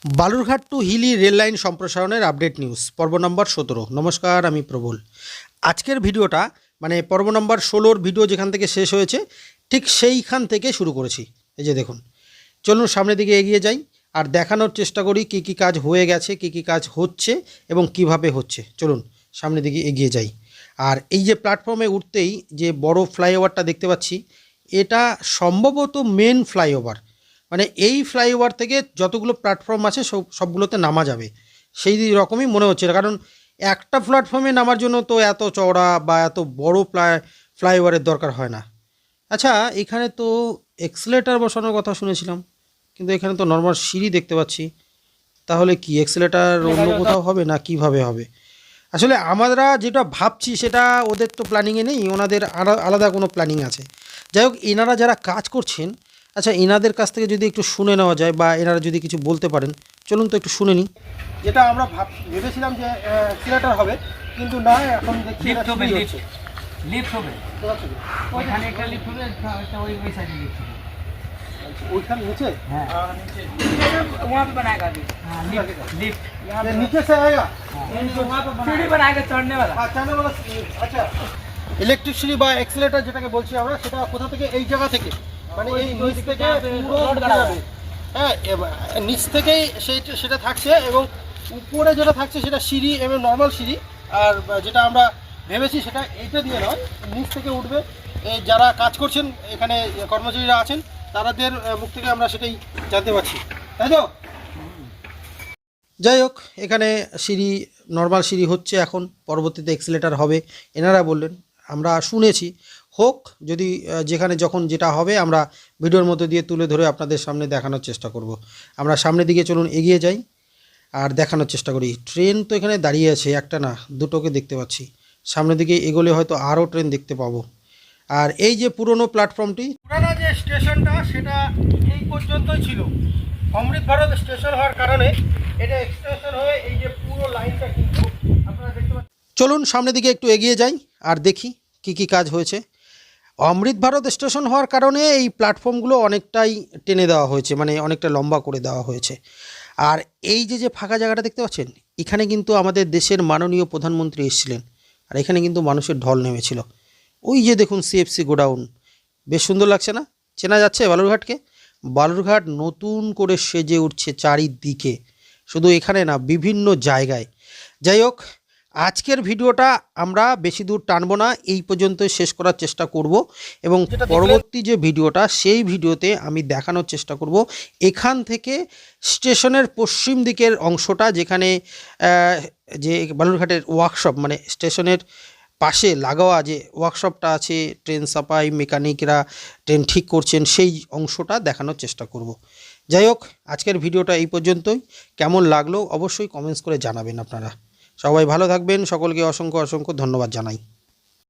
Balurghat to Hili rail line সম্প্রসারণের update news পর্ব নম্বর 17। নমস্কার, আমি প্রবল। আজকের ভিডিওটা মানে পর্ব নম্বর 16-র ভিডিও যেখান থেকে শেষ হয়েছে ঠিক সেইখান থেকে শুরু করেছি। এই যে দেখুন, চলুন সামনের দিকে এগিয়ে যাই আর দেখানোর চেষ্টা করি কী কী কাজ হয়ে গেছে, কী কী কাজ হচ্ছে এবং কিভাবে হচ্ছে। চলুন সামনের দিকে এগিয়ে যাই। আর এই যে প্ল্যাটফর্মে উঠতেই যে বড় ফ্লাইওভারটা দেখতে পাচ্ছি, এটা সম্ভবত মেন ফ্লাইওভার। মানে এই ফ্লাইওভার থেকে যতগুলো প্ল্যাটফর্ম আছে সবগুলোতে নামা যাবে সেই রকমই মনে হচ্ছে, কারণ একটা প্ল্যাটফর্মে নামার জন্য তো এত চওড়া বা এত বড় ফ্লাইওভারের দরকার হয় না। আচ্ছা, এখানে তো এক্সেলেটার বসানোর কথা শুনেছিলাম, কিন্তু এখানে তো নর্মাল সিঁড়ি দেখতে পাচ্ছি। তাহলে কি এক্সেলেটার অন্য কোথাও হবে না কিভাবে হবে? আসলে আমরা যেটা ভাবছি সেটা ওদের তো প্ল্যানিংয়ে নেই, ওনাদের আলাদা কোনো প্ল্যানিং আছে। যাই হোক, এনারা যারা কাজ করছেন, আচ্ছা এনাদের কাছ থেকে যদি একটু শুনে নেওয়া যায় বা এনারা যদি কিছু বলতে পারেন, চলুন তো একটু শুনে নিই। যেটা আমরা ভেবেছিলাম যে এক্সেলেটার হবে, কিন্তু না, এখন দেখছি লিফট হবে। ওইখানে একটা লিফট হবে, একটা ওই সাইডে লিফট হবে। ওইখানে নিচে, हाँ वहाँ पे बनाएगा अभी। हाँ लिफ्ट यहाँ पे নিচে से आएगा, वहाँ पे सीढ़ी बनाएगा चढ़ने वाला। আচ্ছা ইলেকট্রিক সিঁড়ি বা এক্সেলেটার যেটাকে বলছি আমরা, সেটা কোথা থেকে? এই জায়গা থেকে, মানে এই নিচ থেকে পুরো উঠে যাবে। হ্যাঁ, নিচ থেকেই সেটা থাকছে এবং উপরে যেটা থাকছে সেটা সিঁড়ি এবং নর্মাল সিঁড়ি। আর যেটা আমরা ভেবেছি সেটা এইটা দিয়ে নয়, নিচ থেকে উঠবে। যারা কাজ করছেন এখানে কর্মচারীরা আছেন, তাদের মুখ থেকে আমরা সেটাই জানতে পারছি, তাই তো? যাই হোক, এখানে সিঁড়ি নর্মাল সিঁড়ি হচ্ছে, এখন পরবর্তীতে এক্সেলেটার হবে এনারা বললেন, আমরা শুনেছি। হোক, যদি যেখানে যখন যেটা হবে আমরা ভিডিওর মধ্যে দিয়ে তুলে ধরে আপনাদের সামনে দেখানোর চেষ্টা করব। আমরা সামনের দিকে চলুন এগিয়ে যাই আর দেখানোর চেষ্টা করি। ট্রেন তো এখানে দাঁড়িয়ে আছে, একটা না দুটোকে দেখতে পাচ্ছি। সামনের দিকে এগোলে হয়তো আরও ট্রেন দেখতে পাবো। আর এই যে পুরনো প্ল্যাটফর্মটি, পুরানো যে স্টেশনটা সেটা এই পর্যন্তই ছিল। অমৃত ভারত স্টেশন হওয়ার কারণে এটা এক্সটেনশন হয়ে এই যে পুরো লাইনটা কিন্তু আপনারা দেখতে পাচ্ছেন। চলুন সামনের দিকে একটু এগিয়ে যাই আর দেখি কি কি কাজ হয়েছে। অমৃত ভারত স্টেশন হওয়ার কারণে এই প্ল্যাটফর্মগুলো অনেকটাই টেনে দেওয়া হয়েছে, মানে অনেকটা লম্বা করে দেওয়া হয়েছে। আর এই যে ফাঁকা জায়গাটা দেখতে পাচ্ছেন, এখানে কিন্তু আমাদের দেশের মাননীয় প্রধানমন্ত্রী এসেছিলেন আর এখানে কিন্তু মানুষের ঢল নেমেছিল। ওই যে দেখুন সিএফসি গোডাউন, বেশ সুন্দর লাগছে না? চেনা যাচ্ছে বালুরঘাটকে? বালুরঘাট নতুন করে সেজে উঠছে চারিদিকে, শুধু এখানে না, বিভিন্ন জায়গায়। যাই হোক, আজকের ভিডিওটা আমরা বেশি দূর টানবো না, এই পর্যন্ত শেষ করার চেষ্টা করব এবং পরবর্তী যে ভিডিওটা সেই ভিডিওতে আমি দেখানোর চেষ্টা করব এখান থেকে স্টেশনের পশ্চিম দিকের অংশটা, যেখানে যে বালুরঘাটের ওয়ার্কশপ, মানে স্টেশনের পাশে লাগোয়া যে ওয়ার্কশপটা আছে, ট্রেন সাফাই মেকানিকরা ট্রেন ঠিক করছেন, সেই অংশটা দেখানোর চেষ্টা করব। যাই হোক, আজকের ভিডিওটা এই পর্যন্তই। কেমন লাগলো অবশ্যই কমেন্টস করে জানাবেন আপনারা। সবাই ভালো থাকবেন, সকলকে অসংখ্য অসংখ্য ধন্যবাদ জানাই।